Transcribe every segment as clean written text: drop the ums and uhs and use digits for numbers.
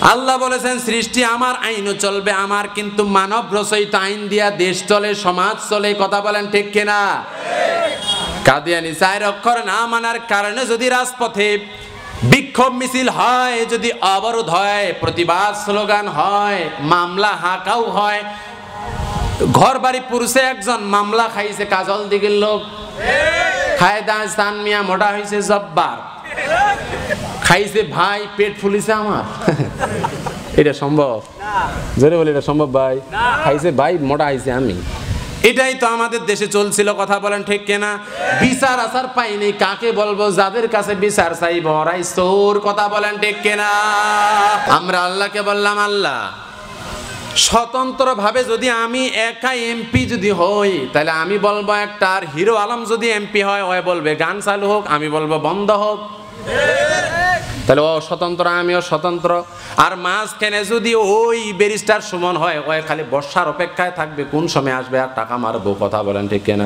আল্লাহ বলেছেন সৃষ্টি আমার, আইনও চলবে আমার, কিন্তু মানব রচয়িত আইন দিয়া দেশ চলে, সমাজ চলে। কথা বলেন ঠিক কিনা? কাদিয়ানী 4 অক্ষর না মানার কারণে যদি রাজপথে বিক্ষোভ মিছিল হয়, যদি অবরোধ হয়, প্রতিবাদ স্লোগান হয়, মামলা হাকাও হয়, ঘর বাড়ি পুরুষে একজন মামলা খাইছে কাজল দিগের লোক, খায়দা সান মিয়া মোটা হয়েছে জব্বার, খাইছে ভাই পেট ফুলিছে আমার। এটা সম্ভব? জোরে বলে এটা সম্ভব ভাই? খাইছে ভাই মোটা হয়েছে আমি। এটাই তো আমাদের দেশে চলছিল। কথা বলেন ঠিক কিনা? বিচার আচার পাইনি, কাকে বলবো? যাদের কাছে বিচার চাইব ওরাই চোর। কথা বলেন ঠিক কিনা? আমরা আল্লাহকে বললাম, আল্লাহ স্বতন্ত্র ভাবে যদি আমি একা এমপি যদি হই, তাহলে আমি বলবো একটা, আর হিরো আলম যদি এমপি হয় ওই বলবে গান চালু হোক, আমি বলবো বন্ধ হোক। তাহলে ও স্বতন্ত্র, আমিও স্বতন্ত্র। আর মাঝখানে যদি ওই ব্যারিস্টার সুমন হয়, ওই খালি বর্ষার অপেক্ষায় থাকবে কোন সময় আসবে আর টাকা মারবো। কথা বলেন ঠিক কিনা?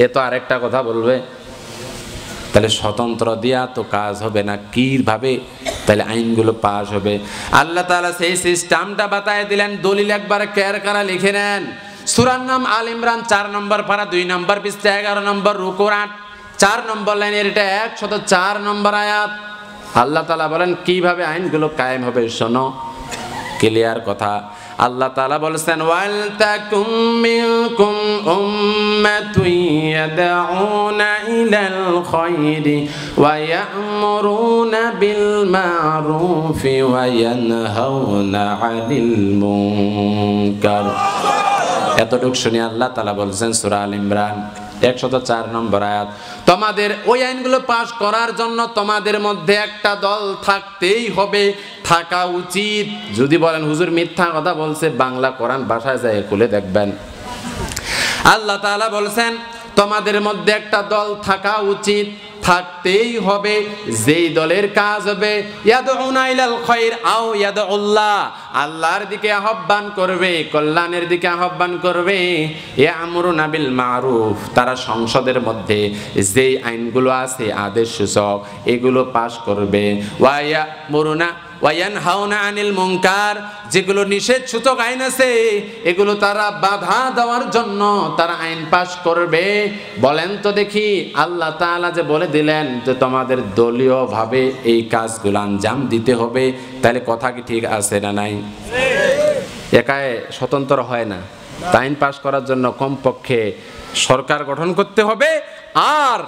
এ তো আরেকটা কথা বলবে। তাহলে স্বতন্ত্র দিয়া তো কাজ হবে না, কিভাবে তাহলে আইনগুলো পাস হবে? আল্লাহ তাআলা সেই সিস্টেমটা বাতায় দিলেন। দলিল একবার কেয়ার করা লিখে নেন। সূরার নাম আল ইমরান, 4 নম্বর পারা, 2 নম্বর পৃষ্ঠা, 11 নম্বর রুকুর 8, 4 নম্বর লাইনের এটা 104 নম্বর আয়াত। আল্লাহ তাআলা বলেন কিভাবে আইনগুলো কায়েম হবে। শোনো, ক্লিয়ার কথা। আল্লাহ তাআলা বলেছেন, ওয়াল তাকুম মিনকুম উম্মাতুন ইয়াদউনা ইলাল খায়রি ওয়া ইয়া'মুরুনা বিল মা'রুফি ওয়া ইয়ানহাউনা আনিল মুনকার। এতটুকু শুনে আল্লাহ তাআলা বলেছেন সূরা আল ইমরান 104 নম্বর আয়াত, তোমাদের ওই আইনগুলো পাস করার জন্য তোমাদের মধ্যে একটা দল থাকতেই হবে, থাকা উচিত। যদি বলেন হুজুর মিথ্যা কথা বলছে, বাংলা কোরআন ভাষায় যায় খুলে দেখবেন। আল্লাহ তাআলা বলেছেন তোমাদের মধ্যে একটা দল থাকা উচিত, থাকতেই হবে, যেই দলের কাজ হবে ইয়াদউনা ইলাল খায়র আও ইয়াদউল্লাহ, আল্লাহর দিকে আহ্বান করবে, কল্যাণের দিকে আহ্বান করবে। ইয়া'মুরুনা বিল মা'রুফ, তারা সংসদের মধ্যে যেই আইনগুলো আছে আদেশ সূচক এগুলো পাস করবে। ওয়া ইয়া'মুরুনা ওয়া ইয়ানহাউনা আনিল মুনকার, যেগুলো নিষেধ সূচক আইন আছে এগুলো তারা বাধা দেওয়ার জন্য তারা আইন পাস করবে। বলেন তো দেখি, আল্লাহ তাআলা যে বলে দিলেন যে তোমাদের দলীয় ভাবে এই কাজগুলো আঞ্জাম দিতে হবে, তাহলে কথা কি ঠিক আছে না নাই? একাই স্বতন্ত্র হয় না, আইন পাস করার জন্য কমপক্ষে সরকার গঠন করতে হবে, আর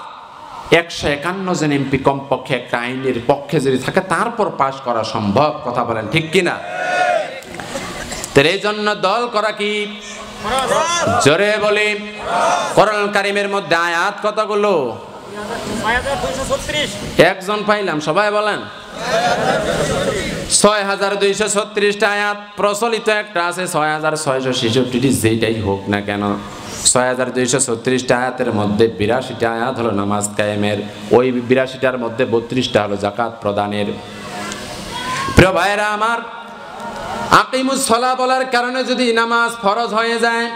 151 জন এমপি কমপক্ষে একটা আইনের পক্ষে যদি থাকে তারপর পাস করা সম্ভব। কথা বলেন ঠিক কিনা? এই জন্য দল করা কি জোরে বলি? কোরআন কারীমের মধ্যে আয়াত কতগুলো? একজন পাইলাম, সবাই বলেন 6236টা আয়াত। প্রচলিত একটা আছে 6666, যেটাই হোক না কেন 6236টা আয়াতের মধ্যে 82টা আয়াত হলো নামাজ কায়েমের, ওই 82টার মধ্যে 32টা হলো যাকাত প্রদানের। প্রিয় ভাইরা আমার, আকিমুস সালাহ বলার কারণে যদি নামাজ ফরজ হয়ে যায়,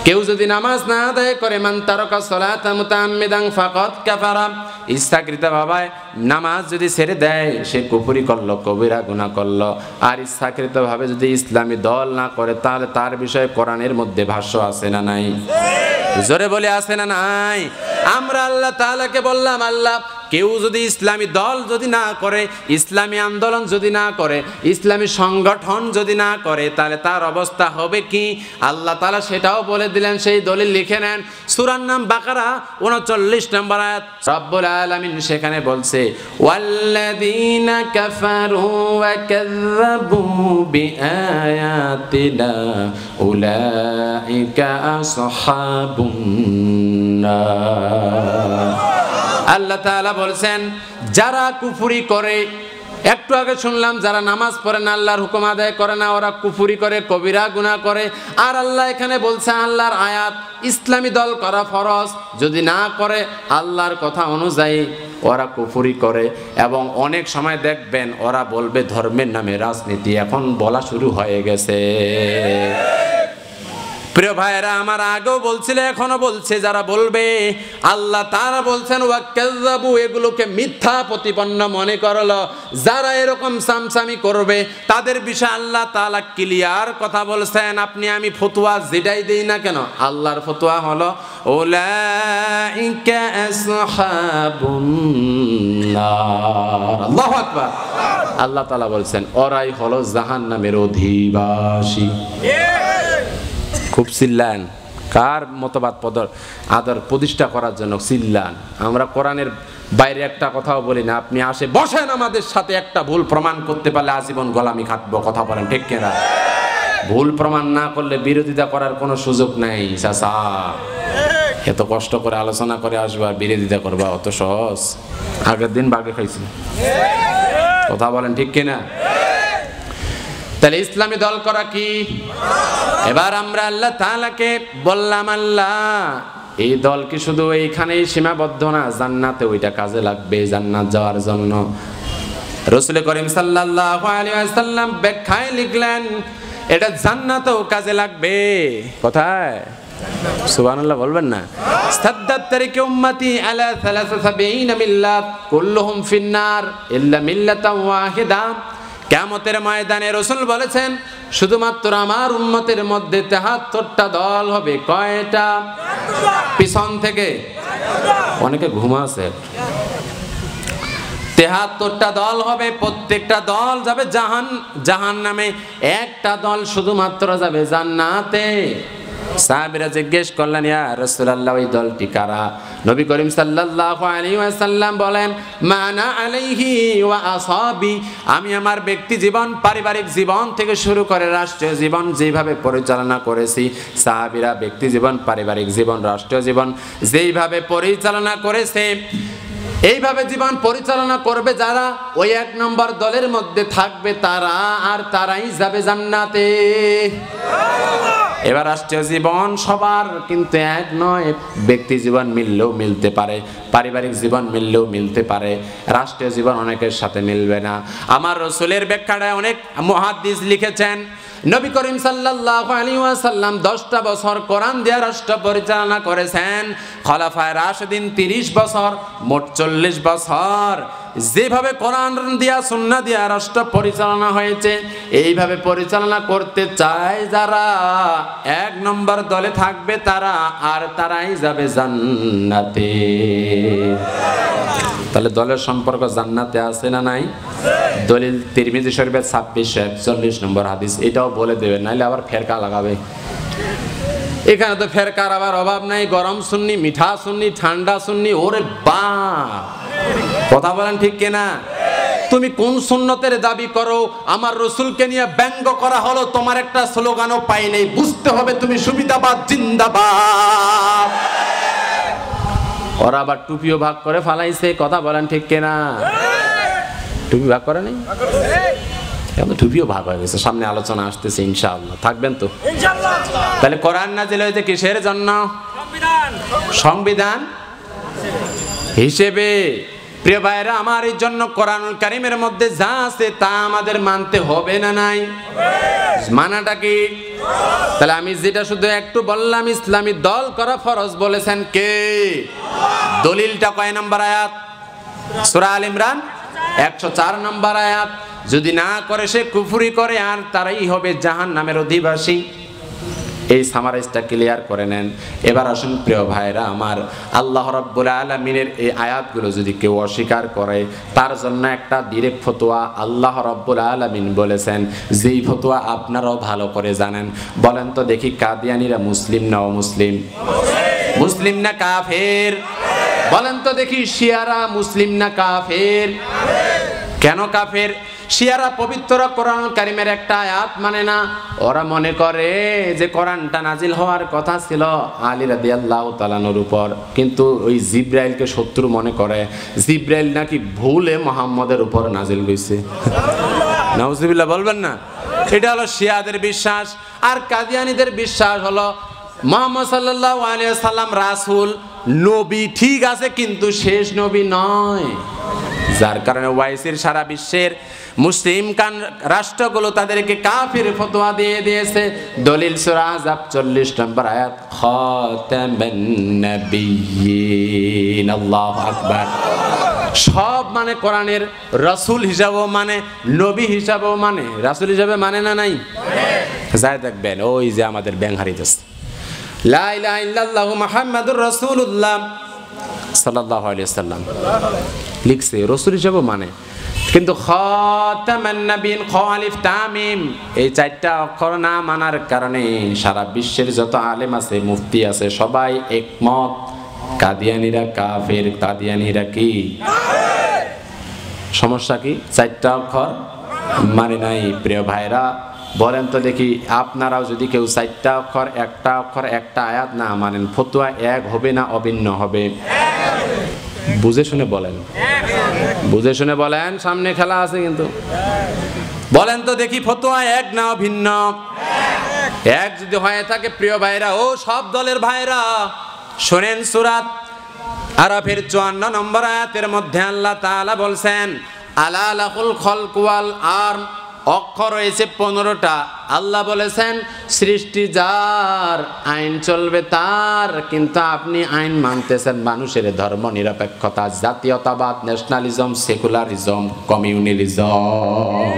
কেউ যদি নামাজ না আদায় করে, মান তারাকা সালাতা মুতাআম্মিদান ফাকাদ কাফারা, ইচ্ছাকৃতভাবে নামাজ যদি ছেড়ে দেয় সে কুফরি করলো, কবিরা গুনাহ করলো। আর ইচ্ছাকৃতভাবে যদি ইসলামী দল না করে, তাহলে তার বিষয়ে কোরআনের মধ্যে ভাষ্য আছে না নাই? জোরে বলে আছে না নাই? আমরা আল্লাহ তাআলাকে বললাম, আল্লাহ কেউ যদি ইসলামী দল যদি না করে, ইসলামী আন্দোলন যদি না করে, ইসলামী সংগঠন যদি না করে, তাহলে তার অবস্থা হবে কি? আল্লাহ তাআলা সেটাও বলে দিলেন। সেই দলিল লিখে নেন, সূরার নাম বাকারা 39 নম্বর আয়াত। রব্বুল আলামিন সেখানে বলছে, ওয়াল্লাযীনা কাফারু ওয়া কাযযাবু বিআয়াতিনা উলাইকা আসহাবুন নার। আল্লাহ তাআলা বলছেন যারা কুফরি করে, একটু আগে শুনলাম যারা নামাজ পড়ে না, আল্লাহর হুকুম আদায় করে না, ওরা কুফরি করে, কবিরা গুনাহ করে। আর আল্লাহ এখানে বলছে আল্লাহর আয়াত, ইসলামী দল করা ফরজ, যদি না করে আল্লাহর কথা অনুযায়ী ওরা কুফরি করে। এবং অনেক সময় দেখবেন ওরা বলবে ধর্মের নামে রাজনীতি, এখন বলা শুরু হয়ে গেছে। প্রিয় ভাইরা আমার, আগেও বলছিল এখনো বলছে, যারা বলবে আল্লাহ তাআলা বলছেন ওয়াকাযাবু, এগুলোকে মিথ্যা প্রতিপন্ন মনে করলো, যারা এরকম সামসামি করবে তাদের বিষয়ে আল্লাহ তাআলা ক্লিয়ার কথা বলছেন। আপনি আমি ফতোয়া যেটাই দেই না কেন, আল্লাহর ফতোয়া হলো উলাইকা আসহাবুন নার। আল্লাহু আকবার। আল্লাহ তাআলা বলছেন ওরাই হলো জাহান্নামের অধিবাসী। খুব চিল্লান, কার মতবাদ আদর প্রতিষ্ঠা করার জন্য চিল্লান। আমরা কোরআনের বাইরে একটা কথাও বলি না। আপনি আসে বসেন আমাদের সাথে, একটা ভুল প্রমাণ করতে পারলে আজীবন গোলামি খাটবো। কথা বলেন ঠিক কিনা? ভুল প্রমাণ না করলে বিরোধিতা করার কোনো সুযোগ নাই। চাচা, এত কষ্ট করে আলোচনা করে আসবা, বিরোধিতা করবা অত সহজ? আগের দিন বাগে খাইছি। কথা বলেন ঠিক কিনা? তাহলে ইসলামী দল করা কি? এবার আমরা আল্লাহ তাআলাকে বললাম, আল্লাহ এই দল কি শুধু এইখানেই সীমাবদ্ধ না, জান্নাতে ওইটা কাজে লাগবে জান্নাত যাওয়ার জন্য। রাসূল করিম সাল্লাল্লাহু আলাইহি ওয়াসাল্লাম ব্যাখ্যায় লিখলেন এটা জান্নাতেও কাজে লাগবে। কোথায়? সুবহানাল্লাহ বলবেন না? সাদ্দাত তারিকে উম্মতি আলা 73 মিল্লাত কুল্লুহুম ফিন্নার ইল্লা মিল্লাতান ওয়াহিদা। কিয়ামতের ময়দানে রাসূল বলেছেন শুধুমাত্র আমার উম্মতের মধ্যে 73টা দল হবে। কয়টা? পিছন থেকে অনেকে ঘুমাছে। 73টা দল হবে, প্রত্যেকটা দল যাবে জাহান্নামে, একটা দল শুধুমাত্র যাবে জান্নাতে। সাহাবীরা জিজ্ঞেস করলেন, ইয়া রাসূলুল্লাহ ওই দলটি কারা? নবী করিম সাল্লাল্লাহু আলাইহি ওয়াসাল্লাম বলেন, মানা আলাইহি ওয়া আসহাবি, আমি আমার ব্যক্তি জীবন, পারিবারিক জীবন থেকে শুরু করে রাষ্ট্রীয় জীবন যেভাবে পরিচালনা করেছি, সাহাবীরা ব্যক্তি জীবন, পারিবারিক জীবন, রাষ্ট্রীয় জীবন যেইভাবে পরিচালনা করেছে, এইভাবে জীবন পরিচালনা করবে যারা, ওই 1 নম্বর দলের মধ্যে থাকবে তারা, আর তারাই যাবে জান্নাতে। এবার রাষ্ট্রীয় জীবন সবার কিন্তু এক নয়। ব্যক্তি জীবন মিললেও মিলতে পারে, পারিবারিক জীবন মিললেও মিলতে পারে, রাষ্ট্রীয় জীবন অনেকের সাথে মিলবে না। আমার রাসূলের ব্যাখ্যাটায় অনেক মুহাদ্দিস লিখেছেন, নবী করিম সাল্লাল্লাহু আলাইহি ওয়াসাল্লাম 10টা বছর কোরআন দিয়ে রাষ্ট্র পরিচালনা করেছেন। খলাফায়ে রাশিদিন 30 বছর, মোট 40 বছর। যেভাবে কোরআন দিয়া সুন্নাহ দিয়া রাষ্ট্র পরিচালনা হয়েছে, এইভাবে পরিচালনা করতে চায় যারা, 1 নম্বর দলে থাকবে তারা, আর তারাই যাবে জান্নাতে। তাহলে দলের সম্পর্ক জান্নাতে আছে না নাই? দলিল তিরমিজি শরীফের 2641 নম্বর হাদিস। এটাও বলে দেবেন, নাইলে আবার ফেরকা লাগাবে। এখানে তো ফেরকার আবার অভাব নাই। গরম সুন্নি, মিঠা সুন্নি, ঠান্ডা সুন্নি, ওরে বাপ! কথা বলেন ঠিক কিনা? তুমি কোন সুন্নতের দাবি করো? আমার রাসূলকে নিয়ে ব্যঙ্গ করা হলো, তোমার একটা স্লোগানও পাই নাই। বুঝতে হবে তুমি সুবিধাবাদ জিন্দাবাদ। ওরা আবার টুপিও ভাগ করে ফালাইছে। কথা বলেন ঠিক কিনা? টুপি ভাগ করে নাই? এখন টুপিও ভাগ হয়ে গেছে। সামনে আলোচনা আসতেছে ইনশাআল্লাহ, থাকবেন তো ইনশাআল্লাহ। তাহলে কোরআন নাজিল হয়েছে কিসের জন্য? সংবিধান হিসেবে। প্রিয় ভাইরা আমার, এই জন্য কোরআনুল কারীমের মধ্যে যা আছে তা আমাদের মানতে হবে না নাই? মানাটা কি? তাহলে আমি যেটা শুধু একটু বললাম, ইসলামী দল করা ফরজ বলেছেন কে? দলিলটা কয় নম্বর আয়াত? সূরা আল ইমরান 104 নম্বর আয়াত। যদি না করে সে কুফরি করে, আর তারাই হবে জাহান্নামের অধিবাসী। এই সামারাইজটা ক্লিয়ার করে নেন। এবার আসুন প্রিয় ভাইরা আমার, আল্লাহ রাব্বুল আলামিনের এই আয়াতগুলো যদি কেউ অস্বীকার করে, তার জন্য একটা ডাইরেক্ট ফতোয়া আল্লাহ রাব্বুল আলামিন বলেছেন, যেই ফতোয়া আপনারাও ভালো করে জানেন। বলেন তো দেখি, কাদিয়ানীরা মুসলিম না অমুসলিম? মুসলিম না কাফের? বলেন তো দেখি, শিয়ারা মুসলিম না কাফের? কেন কাফের? শিয়ারা পবিত্র কোরআন কারীমের একটা আয়াত মানে না। ওরা মনে করে যে কোরআনটা নাজিল হওয়ার কথা ছিল আলী রাদিয়াল্লাহু তাআলা আনহুর উপর, কিন্তু ওই জিবরাইলকে শত্রু মনে করে। জিবরাইল নাকি ভুলে মুহাম্মদের উপর নাজিল হইছে। নাউজুবিল্লাহ বলবেন না? এটা হলো শিয়াদের বিশ্বাস। আর কাদিয়ানীদের বিশ্বাস হলো মুহাম্মদ সাল্লাল্লাহু আলাইহি ওয়াসাল্লাম রাসূল, নবী ঠিক আছে, কিন্তু শেষ নবী নয়। যার কারণে ওয়াইসির সারা বিশ্বের মুসলিম রাষ্ট্রগুলো তাদেরকে কাফির ফতোয়া দিয়ে দিয়েছে। দলিল সূরা আহজাব 40 নম্বর আয়াত, খাতামান নাবিয়্যিন। আল্লাহু আকবার। সব মানে কোরআনের রাসূল হিসাবেও মানে, নবী হিসাবেও মানে, রাসূল হিসাবে মানে না নাই? যাই দেখবেন ওই যে আমাদের ব্যাং হারিতেছে, লা ইলাহা ইল্লাল্লাহু মুহাম্মাদুর রাসূলুল্লাহ সাল্লাল্লাহু আলাইহি ওয়াসাল্লাম লিখছে, রাসূল হিসাবেও মানে। কিন্তু খাতামান নাবিয়্যিন, খ আলিফ তা মিম, এই চারটা অক্ষর না মানার কারণে সারা বিশ্বের যত আলেম আছে, মুফতি আছে, সবাই একমত কাদিয়ানীরা কাফের। কাদিয়ানীরা কি? সমস্যা কি? চারটা অক্ষর মানে নাই। প্রিয় ভাইরা বলেন তো দেখি, আপনারাও যদি কেউ চারটা অক্ষর, একটা অক্ষর, একটা আয়াত না মানেন, ফতোয়া এক হবে না অভিন্ন হবে? বুঝে শুনে বলেন, বুঝে শুনে বলেন, সামনে খেলা আছে কিন্তু। বলেন তো দেখি, ফতোয়া এক না অভিন্ন? এক যদি হয়ে থাকে প্রিয় ভাইরা ও সব দলের ভাইরা, শোনেন সূরা আরাফের 54 নম্বর আয়াতের মধ্যে আল্লাহ তাআলা বলছেন, আলা লাহুল খালকু ওয়াল আমর। অক্ষর রয়েছে 15টা। আল্লাহ বলেছেন সৃষ্টি যার, আইন চলবে তার। কিন্তু আপনি আইন মানতেছেন মানুষের ধর্ম নিরপেক্ষতা, জাতীয়তাবাদ, ন্যাশনালিজম, সেকুলারিজম, কমিউনালিজম।